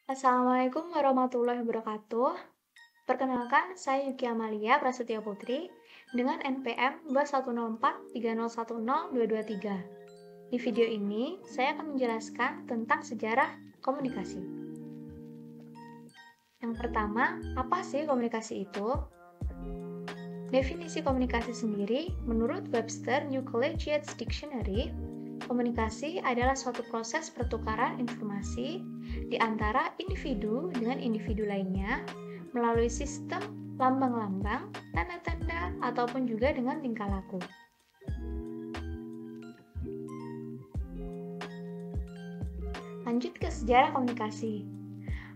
Assalamualaikum warahmatullahi wabarakatuh. Perkenalkan, saya Yuki Amalia Prasetya Putri dengan NPM 21043010223. Di video ini, saya akan menjelaskan tentang sejarah komunikasi. Yang pertama, apa sih komunikasi itu? Definisi komunikasi sendiri, menurut Webster New Collegiate Dictionary, komunikasi adalah suatu proses pertukaran informasi di antara individu dengan individu lainnya melalui sistem lambang-lambang, tanda-tanda, ataupun juga dengan tingkah laku. Lanjut ke sejarah komunikasi.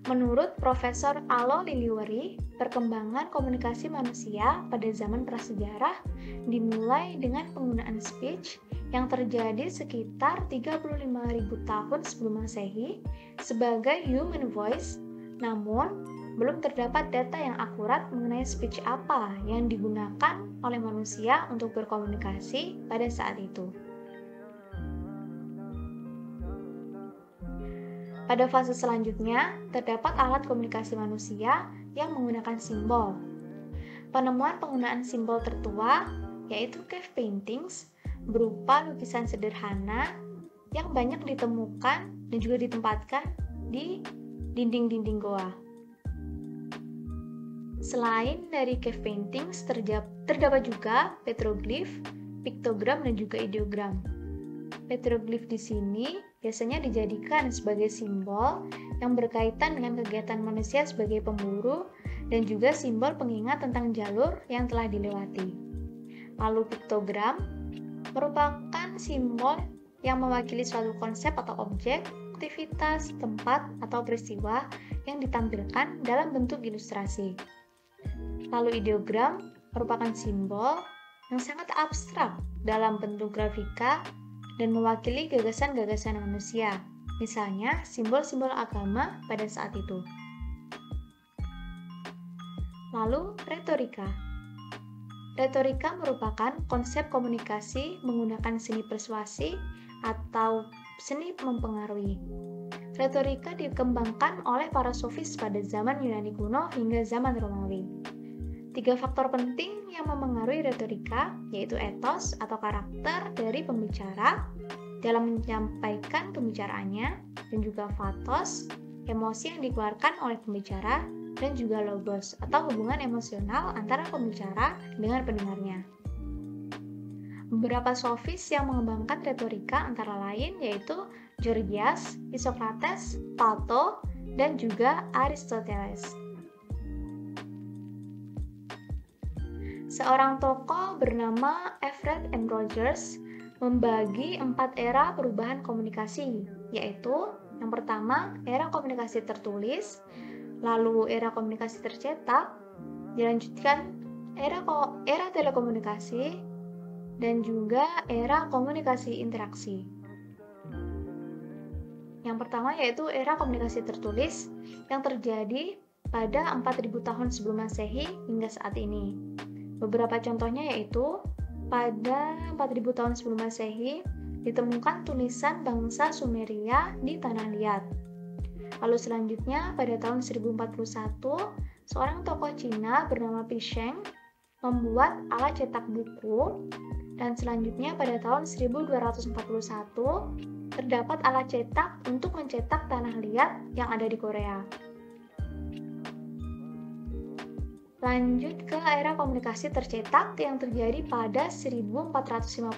Menurut Profesor Alo Liliwari, perkembangan komunikasi manusia pada zaman prasejarah dimulai dengan penggunaan speech yang terjadi sekitar 35.000 tahun sebelum Masehi sebagai human voice, namun belum terdapat data yang akurat mengenai speech apa yang digunakan oleh manusia untuk berkomunikasi pada saat itu. Pada fase selanjutnya, terdapat alat komunikasi manusia yang menggunakan simbol. Penemuan penggunaan simbol tertua yaitu cave paintings berupa lukisan sederhana yang banyak ditemukan dan juga ditempatkan di dinding-dinding goa. Selain dari cave paintings, terdapat juga petroglif, piktogram, dan juga ideogram. Petroglif di sini biasanya dijadikan sebagai simbol yang berkaitan dengan kegiatan manusia sebagai pemburu dan juga simbol pengingat tentang jalur yang telah dilewati. Lalu piktogram merupakan simbol yang mewakili suatu konsep atau objek, aktivitas, tempat, atau peristiwa yang ditampilkan dalam bentuk ilustrasi. Lalu ideogram merupakan simbol yang sangat abstrak dalam bentuk grafika dan mewakili gagasan-gagasan manusia, misalnya simbol-simbol agama pada saat itu. Lalu, retorika. Retorika merupakan konsep komunikasi menggunakan seni persuasi atau seni mempengaruhi. Retorika dikembangkan oleh para sofis pada zaman Yunani kuno hingga zaman Romawi. 3 faktor penting yang memengaruhi retorika yaitu etos atau karakter dari pembicara dalam menyampaikan pembicaraannya dan juga pathos, emosi yang dikeluarkan oleh pembicara dan juga logos atau hubungan emosional antara pembicara dengan pendengarnya. Beberapa sofis yang mengembangkan retorika antara lain yaitu Gorgias, Isokrates, Plato, dan juga Aristoteles. Seorang tokoh bernama Everett M. Rogers membagi 4 era perubahan komunikasi, yaitu yang pertama, era komunikasi tertulis, lalu era komunikasi tercetak, dilanjutkan era telekomunikasi, dan juga era komunikasi interaksi. Yang pertama yaitu era komunikasi tertulis yang terjadi pada 4.000 tahun sebelum Masehi hingga saat ini. Beberapa contohnya yaitu pada 4.000 tahun sebelum Masehi ditemukan tulisan bangsa Sumeria di Tanah Liat. Lalu selanjutnya pada tahun 1041 seorang tokoh Cina bernama Pi Sheng membuat alat cetak buku dan selanjutnya pada tahun 1241 terdapat alat cetak untuk mencetak Tanah Liat yang ada di Korea. Lanjut ke era komunikasi tercetak yang terjadi pada 1456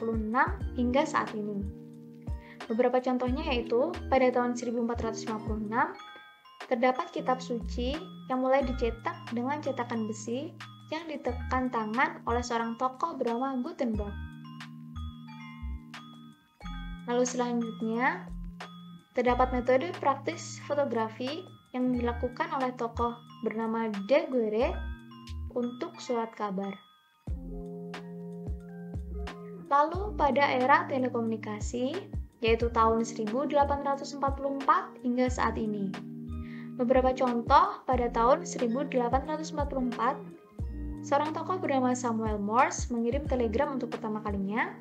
hingga saat ini. Beberapa contohnya yaitu pada tahun 1456 terdapat kitab suci yang mulai dicetak dengan cetakan besi yang ditekan tangan oleh seorang tokoh bernama Gutenberg. Lalu selanjutnya terdapat metode praktis fotografi yang dilakukan oleh tokoh bernama De Guerre untuk surat kabar. Lalu pada era telekomunikasi, yaitu tahun 1844 hingga saat ini. Beberapa contoh pada tahun 1844, seorang tokoh bernama Samuel Morse mengirim telegram untuk pertama kalinya.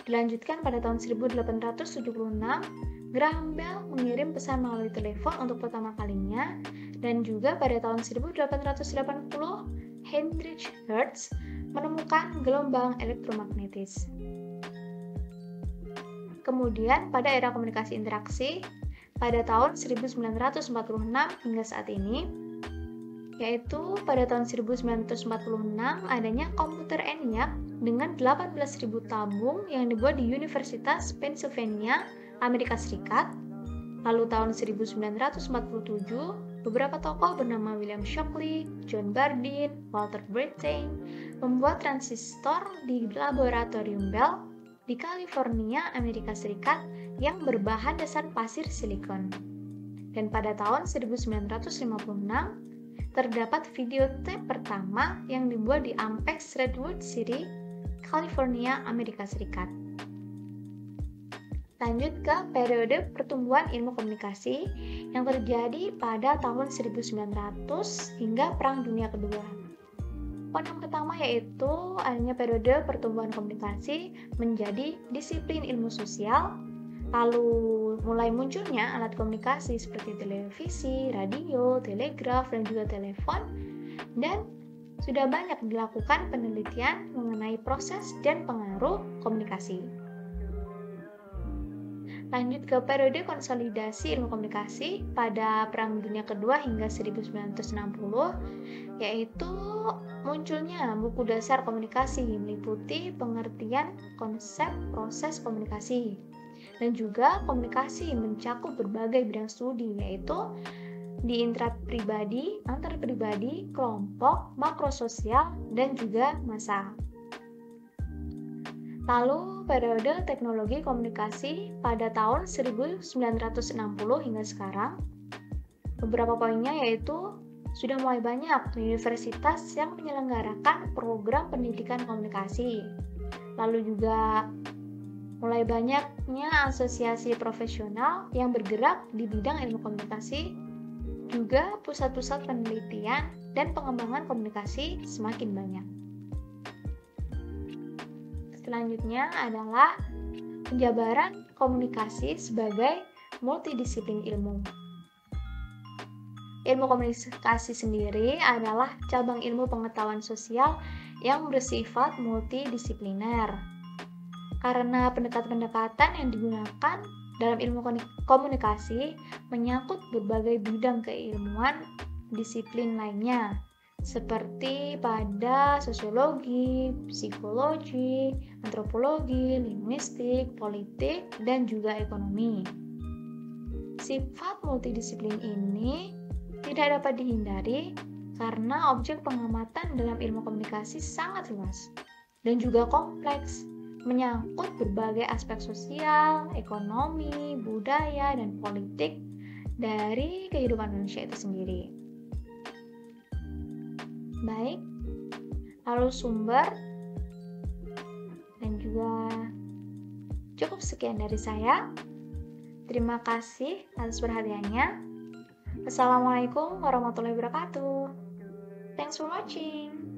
Dilanjutkan pada tahun 1876, Graham Bell mengirim pesan melalui telepon untuk pertama kalinya, dan juga pada tahun 1880, Heinrich Hertz menemukan gelombang elektromagnetis. Kemudian pada era komunikasi interaksi, pada tahun 1946 hingga saat ini, yaitu pada tahun 1946 adanya komputer ENIAC dengan 18.000 tabung yang dibuat di Universitas Pennsylvania, Amerika Serikat. Lalu tahun 1947, beberapa tokoh bernama William Shockley, John Bardeen, Walter Brattain membuat transistor di laboratorium Bell di California, Amerika Serikat yang berbahan dasar pasir silikon. Dan pada tahun 1956, terdapat videotape pertama yang dibuat di Ampex Redwood City, California, Amerika Serikat. Lanjut ke periode pertumbuhan ilmu komunikasi yang terjadi pada tahun 1900 hingga Perang Dunia Kedua. Poin yang pertama yaitu adanya periode pertumbuhan komunikasi menjadi disiplin ilmu sosial, lalu mulai munculnya alat komunikasi seperti televisi, radio, telegraf, dan juga telepon, dan sudah banyak dilakukan penelitian mengenai proses dan pengaruh komunikasi. Lanjut ke periode konsolidasi ilmu komunikasi pada Perang Dunia Kedua hingga 1960, yaitu munculnya buku dasar komunikasi meliputi pengertian konsep proses komunikasi. Dan juga komunikasi mencakup berbagai bidang studi, yaitu di intrapribadi, antarpribadi, kelompok, makrososial, dan juga massa. Lalu periode teknologi komunikasi pada tahun 1960 hingga sekarang, beberapa poinnya yaitu sudah mulai banyak universitas yang menyelenggarakan program pendidikan komunikasi. Lalu juga mulai banyaknya asosiasi profesional yang bergerak di bidang ilmu komunikasi, juga pusat-pusat penelitian dan pengembangan komunikasi semakin banyak. Selanjutnya adalah penjabaran komunikasi sebagai multidisiplin ilmu. Ilmu komunikasi sendiri adalah cabang ilmu pengetahuan sosial yang bersifat multidisipliner. Karena pendekatan-pendekatan yang digunakan dalam ilmu komunikasi menyangkut berbagai bidang keilmuan disiplin lainnya, seperti pada sosiologi, psikologi, antropologi, linguistik, politik, dan juga ekonomi. Sifat multidisiplin ini tidak dapat dihindari karena objek pengamatan dalam ilmu komunikasi sangat luas dan juga kompleks, menyangkut berbagai aspek sosial, ekonomi, budaya, dan politik dari kehidupan manusia itu sendiri. Baik, lalu sumber dan juga cukup sekian dari saya. Terima kasih atas perhatiannya. Assalamualaikum warahmatullahi wabarakatuh. Thanks for watching.